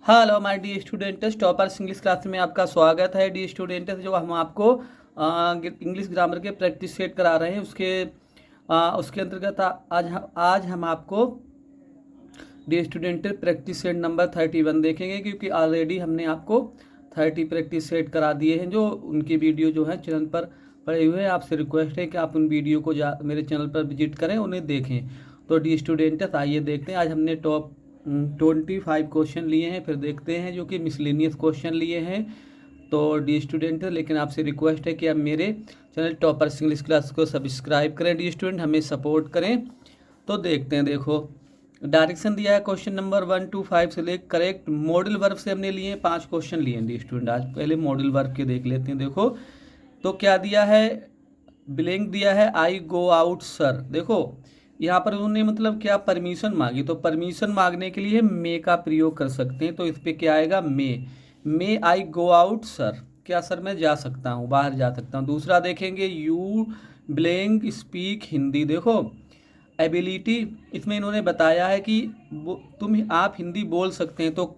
Hello my D students, toppers English class में आपका स्वागत है। डी स्टूडेंट्स, जो हम आपको इंग्लिश ग्रामर के प्रैक्टिस सेट करा रहे हैं उसके अंतर्गत आज हम आपको dear student practice set number 31 देखेंगे, क्योंकि ऑलरेडी हमने आपको 30 प्रैक्टिस सेट करा दिए हैं। जो उनकी वीडियो जो है चैनल पर पड़े हुए हैं। आपसे रिक्वेस्ट है कि आप उन वीडियो को मेरे चैनल पर विजिट करें, उन्हें देखें। तो डी स्टूडेंट्स, आइए देखते हैं। आज हमने टॉप 25 क्वेश्चन लिए हैं, फिर देखते हैं जो कि मिसलेनियस क्वेश्चन लिए हैं। तो डी स्टूडेंट, लेकिन आपसे रिक्वेस्ट है कि आप मेरे चैनल टॉपर्स इंग्लिश क्लास को सब्सक्राइब करें। डी स्टूडेंट, हमें सपोर्ट करें। तो देखते हैं। देखो, डायरेक्शन दिया है क्वेश्चन नंबर 1 to 5 से लेकर करेक्ट मॉडल वर्ब से हमने लिए 5 क्वेश्चन लिए हैं डी स्टूडेंट। आज पहले मॉडल वर्ब के देख लेते हैं। देखो तो क्या दिया है, ब्लैंक दिया है आई गो आउट सर। देखो यहाँ पर उन्होंने मतलब क्या परमिशन मांगी, तो परमिशन मांगने के लिए मे का प्रयोग कर सकते हैं। तो इस पर क्या आएगा, मे आई गो आउट सर। क्या सर, मैं जा सकता हूँ, बाहर जा सकता हूँ। दूसरा देखेंगे, यू ब्लैंक स्पीक हिंदी। देखो एबिलिटी, इसमें इन्होंने बताया है कि आप हिंदी बोल सकते हैं, तो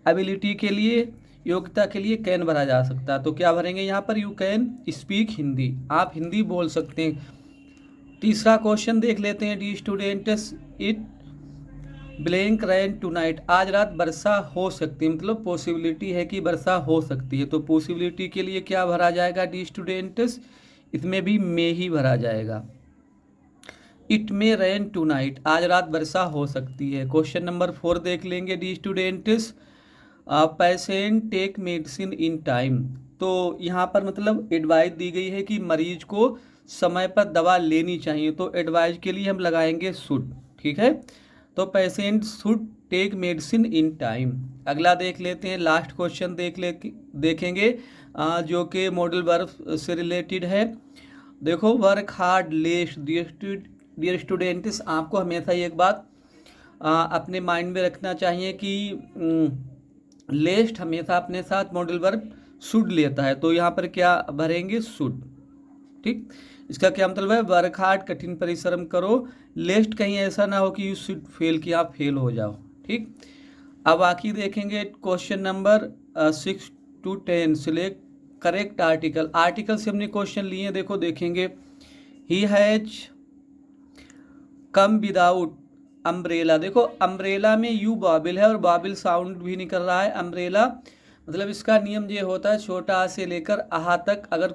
एबिलिटी के लिए, योग्यता के लिए कैन भरा जा सकता है। तो क्या भरेंगे यहाँ पर, यू कैन स्पीक हिंदी, आप हिंदी बोल सकते हैं। तीसरा क्वेश्चन देख लेते हैं D students, it blank rain tonight. आज रात वर्षा हो सकती है, मतलब पॉसिबिलिटी है कि वर्षा हो सकती है। तो पॉसिबिलिटी के लिए क्या भरा जाएगा डी स्टूडेंट्स, इसमें भी मे ही भरा जाएगा। इट मे रेन टुनाइट, आज रात वर्षा हो सकती है। क्वेश्चन नंबर 4 देख लेंगे dear students, patient take medicine in time. तो यहाँ पर मतलब एडवाइस दी गई है कि मरीज को समय पर दवा लेनी चाहिए। तो एडवाइस के लिए हम लगाएंगे शुड। ठीक है, तो patient should take medicine in time. अगला देख लेते हैं, लास्ट क्वेश्चन देखेंगे जो कि मॉडल वर्ब से रिलेटेड है। देखो, work hard lest. Dear students, आपको हमेशा एक बात अपने माइंड में रखना चाहिए कि लेस्ट हमेशा अपने साथ मॉडल वर्ब शुड लेता है। तो यहाँ पर क्या भरेंगे, शुड। ठीक, इसका क्या मतलब है, वर्क हार्ड कठिन परिश्रम करो। लेस्ट कहीं ऐसा ना हो कि यू शुड फेल, कि आप फेल हो जाओ। ठीक, अब बाकी देखेंगे question number 6 to 10 select correct article. Article से हमने क्वेश्चन लिए, देखो देखेंगे, he has come without umbrella. देखो अम्ब्रेला में यू बाबिल है और बाबिल साउंड भी नहीं कर रहा है। अम्ब्रेला मतलब इसका नियम ये होता है, छोटा आ से लेकर आहा तक अगर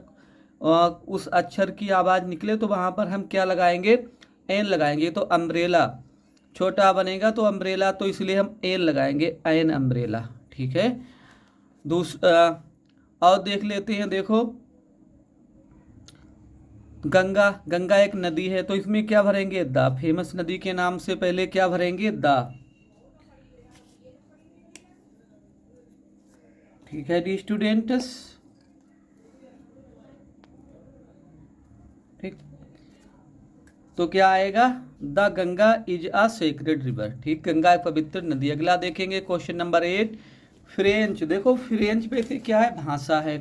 उस अक्षर की आवाज़ निकले तो वहाँ पर हम क्या लगाएंगे, एन लगाएंगे। तो अम्ब्रेला छोटा बनेगा तो अम्ब्रेला, तो इसलिए हम एन लगाएंगे, एन अम्ब्रेला। ठीक है, और देख लेते हैं। देखो गंगा, गंगा एक नदी है, तो इसमें क्या भरेंगे, द। फेमस नदी के नाम से पहले क्या भरेंगे, द। ठीक है डी स्टूडेंट्स, ठीक, तो क्या आएगा, the Ganga is a sacred river. ठीक, गंगा एक पवित्र नदी। अगला देखेंगे क्वेश्चन नंबर 8, फ्रेंच। देखो फ्रेंच पे से क्या है, भाषा है।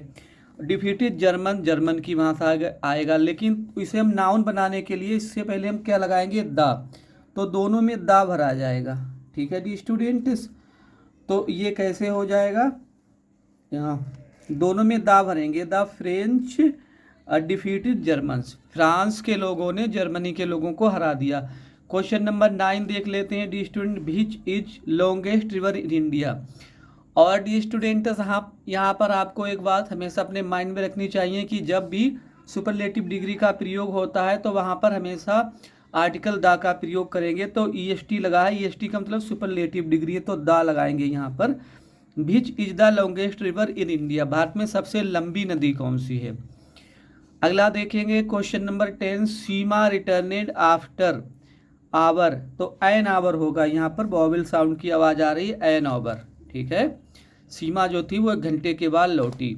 डिफीटेड जर्मन, जर्मन की भाषा आएगा, लेकिन इसे हम नाउन बनाने के लिए इससे पहले हम क्या लगाएंगे, द। तो दोनों में द भरा जाएगा। ठीक है डी स्टूडेंट्स, तो ये कैसे हो जाएगा, यहाँ दोनों में द भरेंगे। The French defeated Germans, France के लोगों ने जर्मनी के लोगों को हरा दिया। क्वेश्चन नंबर 9 देख लेते हैं dear student, which is longest river in India. और डी स्टूडेंट्स, यहाँ पर आपको एक बात हमेशा अपने माइंड में रखनी चाहिए कि जब भी सुपरलेटिव डिग्री का प्रयोग होता है तो वहाँ पर हमेशा आर्टिकल द का प्रयोग करेंगे। तो EST लगा है, EST का मतलब सुपरलेटिव डिग्री है, तो द लगाएंगे यहाँ पर। Which is the longest river in India, Bharat में सबसे लंबी नदी कौन सी है। अगला देखेंगे question number 10, Seema returned after hour. तो एन आवर होगा, यहाँ पर वॉवेल साउंड की आवाज़ आ रही है, एन आवर। ठीक है, सीमा जो थी वो 1 घंटे के बाद लौटी।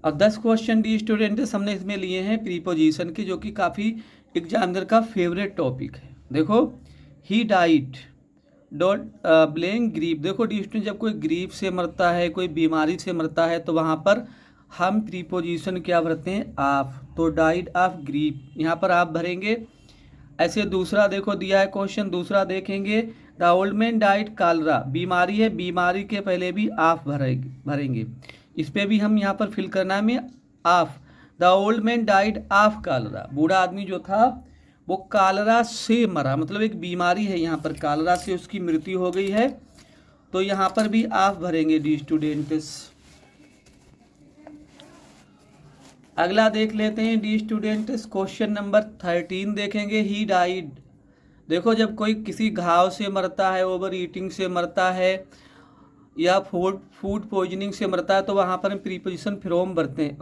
अब 10 क्वेश्चन डी स्टूडेंट्स हमने इसमें लिए हैं प्रीपोजिशन के, जो कि काफ़ी एग्जामिनर का फेवरेट टॉपिक है। देखो, ही डाइट डॉट ब्लैंक ग्रीफ। देखो डी स्टूडेंट, जब कोई ग्रीफ से मरता है, कोई बीमारी से मरता है, तो वहाँ पर हम प्रीपोजिशन क्या भरते हैं, ऑफ। तो डाइड ऑफ ग्रीफ, यहाँ पर आप भरेंगे। ऐसे दूसरा देखो दिया है क्वेश्चन, दूसरा देखेंगे, the old man died Kalra, बीमारी है, बीमारी के पहले भी आफ भरेंगे। इस पर भी हम यहाँ पर फिल करना है हमें of. The old man died of Kalra, बूढ़ा आदमी जो था वो कालरा से मरा, मतलब एक बीमारी है यहाँ पर, कालरा से उसकी मृत्यु हो गई है, तो यहाँ पर भी आफ भरेंगे डी स्टूडेंट्स। अगला देख लेते हैं डी स्टूडेंट्स, क्वेश्चन नंबर 13 देखेंगे। ही डाइड, देखो जब कोई किसी घाव से मरता है, ओवर ईटिंग से मरता है या फूड पॉइजनिंग से मरता है, तो वहाँ पर हम प्रीपोजिशन फ्रॉम बरते हैं,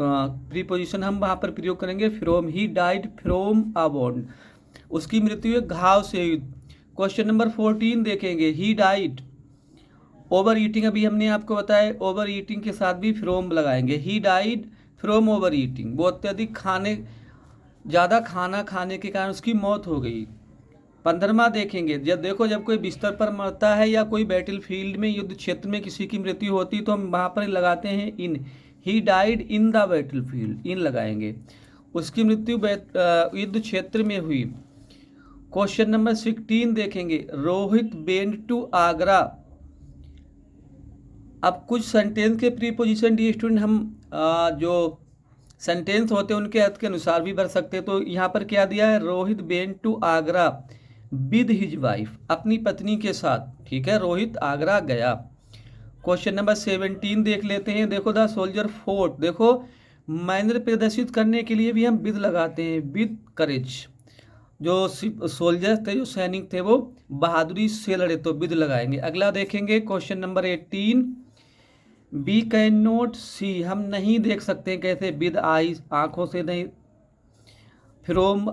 प्रीपोजिशन हम वहाँ पर प्रयोग करेंगे from. He died from a wound, उसकी मृत्यु एक घाव से हुई। क्वेश्चन नंबर 14 देखेंगे। ही डाइड, ओवर ईटिंग अभी हमने आपको बताया, ओवर ईटिंग के साथ भी फ्रॉम लगाएंगे। He died from over eating, वो अत्यधिक ज़्यादा खाना खाने के कारण उसकी मौत हो गई। 15वां देखेंगे। जब कोई बिस्तर पर मरता है या कोई बैटल फील्ड में, युद्ध क्षेत्र में किसी की मृत्यु होती, तो हम वहाँ पर लगाते हैं in. He died in the battlefield, in लगाएंगे, उसकी मृत्यु युद्ध क्षेत्र में हुई। क्वेश्चन नंबर 16 देखेंगे। रोहित वेंट टू आगरा, अब कुछ सेंटेंस के प्रीपोजिशन डी स्टूडेंट हम जो सेंटेंस होते हैं उनके अर्थ के अनुसार भी भर सकते हैं। तो यहाँ पर क्या दिया है, Rohit went to Agra with his wife, अपनी पत्नी के साथ, ठीक है, रोहित आगरा गया। क्वेश्चन नंबर 17 देख लेते हैं। देखो द सोल्जर फोर्ट, देखो मैनर प्रदर्शित करने के लिए भी हम विद लगाते हैं, विद करेज। जो सोल्जर्स थे, जो सैनिक थे, वो बहादुरी से लड़े, तो विद लगाएंगे। अगला देखेंगे question number 18। We can not see, हम नहीं देख सकते, कैसे, विद आईज, आँखों से नहीं, फ्रॉम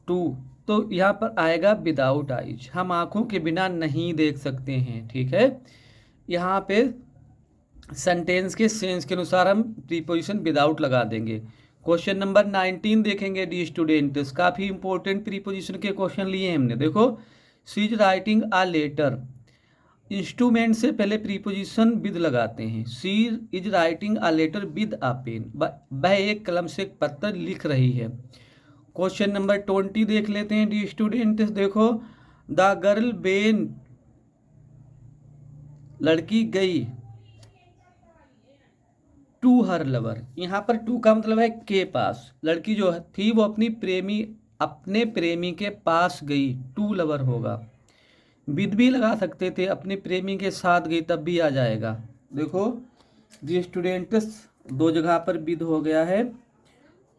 टू, तो यहाँ पर आएगा विदाउट आईज, हम आँखों के बिना नहीं देख सकते हैं, ठीक है। यहाँ पे सेंटेंस के सेंस के अनुसार हम प्रीपोजिशन विदाउट लगा देंगे। क्वेश्चन नंबर 19 देखेंगे डी स्टूडेंट्स, काफ़ी इंपॉर्टेंट प्रीपोजिशन के क्वेश्चन लिए हैं हमने। देखो she is writing a letter, instrument से पहले प्रीपोजिशन विद लगाते हैं। She is writing a letter with a pen, वह एक कलम से एक पत्र लिख रही है। क्वेश्चन नंबर 20 देख लेते हैं डी स्टूडेंट्स। देखो द गर्ल वेंट, लड़की गई, टू हर लवर, यहाँ पर टू का मतलब है के पास, लड़की जो थी वो अपने प्रेमी के पास गई, टू लवर होगा। विद भी लगा सकते थे, अपने प्रेमी के साथ गई, तब भी आ जाएगा। देखो जी स्टूडेंट्स, दो जगह पर विद हो गया है,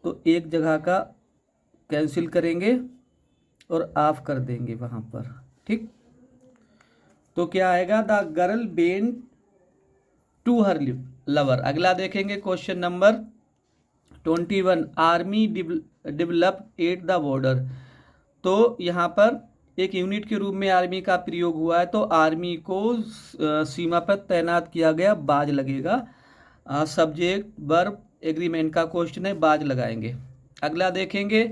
तो एक जगह का कैंसिल करेंगे और ऑफ कर देंगे वहाँ पर, ठीक। तो क्या आएगा, the girl went to her lover. अगला देखेंगे question number 21। Army develop at the border, तो यहाँ पर एक यूनिट के रूप में आर्मी का प्रयोग हुआ है, तो आर्मी को सीमा पर तैनात किया गया, बाज लगेगा। सब्जेक्ट वर्ब एग्रीमेंट का क्वेश्चन है, बाज लगाएंगे। अगला देखेंगे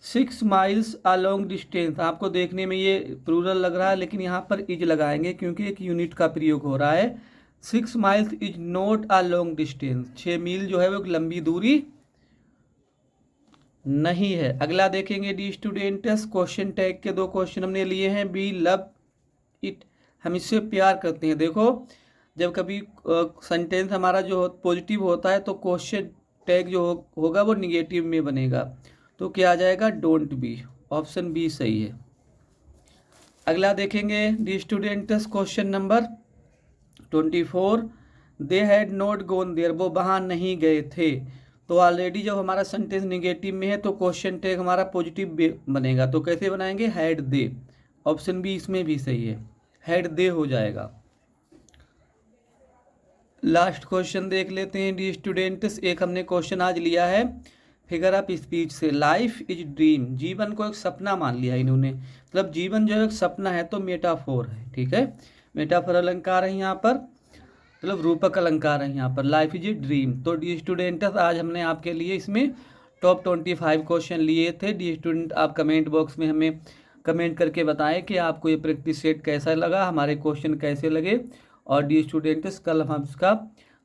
6 माइल्स अ लॉन्ग डिस्टेंस, आपको देखने में ये प्लूरल लग रहा है, लेकिन यहाँ पर इज लगाएंगे क्योंकि एक यूनिट का प्रयोग हो रहा है। 6 miles is not a long distance, 6 मील जो है वो एक लंबी दूरी नहीं है। अगला देखेंगे डी स्टूडेंट्स, क्वेश्चन टैग के दो क्वेश्चन हमने लिए हैं। वी लव इट, हम इससे प्यार करते हैं। देखो जब कभी सेंटेंस हमारा जो पॉजिटिव होता है, तो क्वेश्चन टैग जो होगा वो निगेटिव में बनेगा, तो क्या आ जाएगा, डोंट बी, ऑप्शन बी सही है। अगला देखेंगे dear students, question number 24। They had not gone there, वो वहाँ नहीं गए थे, तो ऑलरेडी जब हमारा सेंटेंस निगेटिव में है तो क्वेश्चन टैग हमारा पॉजिटिव बनेगा, तो कैसे बनाएंगे, हैड दे, ऑप्शन बी इसमें भी सही है, हैड दे हो जाएगा। लास्ट क्वेश्चन देख लेते हैं डी स्टूडेंट्स। एक हमने क्वेश्चन आज लिया है फिगर ऑफ स्पीच से। लाइफ इज ड्रीम, जीवन को एक सपना मान लिया इन्होंने, मतलब जीवन जो है एक सपना है, तो मेटाफोर है, ठीक है, मेटाफोर अलंकार है यहाँ पर, मतलब रूपक अलंकार है यहाँ पर। लाइफ इज ए ड्रीम, तो डी स्टूडेंट्स आज हमने आपके लिए इसमें टॉप 25 क्वेश्चन लिए थे। डी स्टूडेंट आप कमेंट बॉक्स में हमें कमेंट करके बताएं कि आपको ये प्रैक्टिस सेट कैसा लगा, हमारे क्वेश्चन कैसे लगे। और डी स्टूडेंट्स कल हम इसका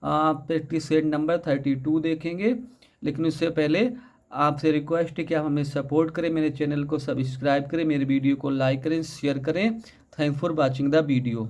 प्रैक्टिस सेट नंबर 32 देखेंगे, लेकिन उससे पहले आपसे रिक्वेस्ट है कि आप हमें सपोर्ट करें, मेरे चैनल को सब्सक्राइब करें, मेरे वीडियो को लाइक करें, शेयर करें। Thank for watching the video.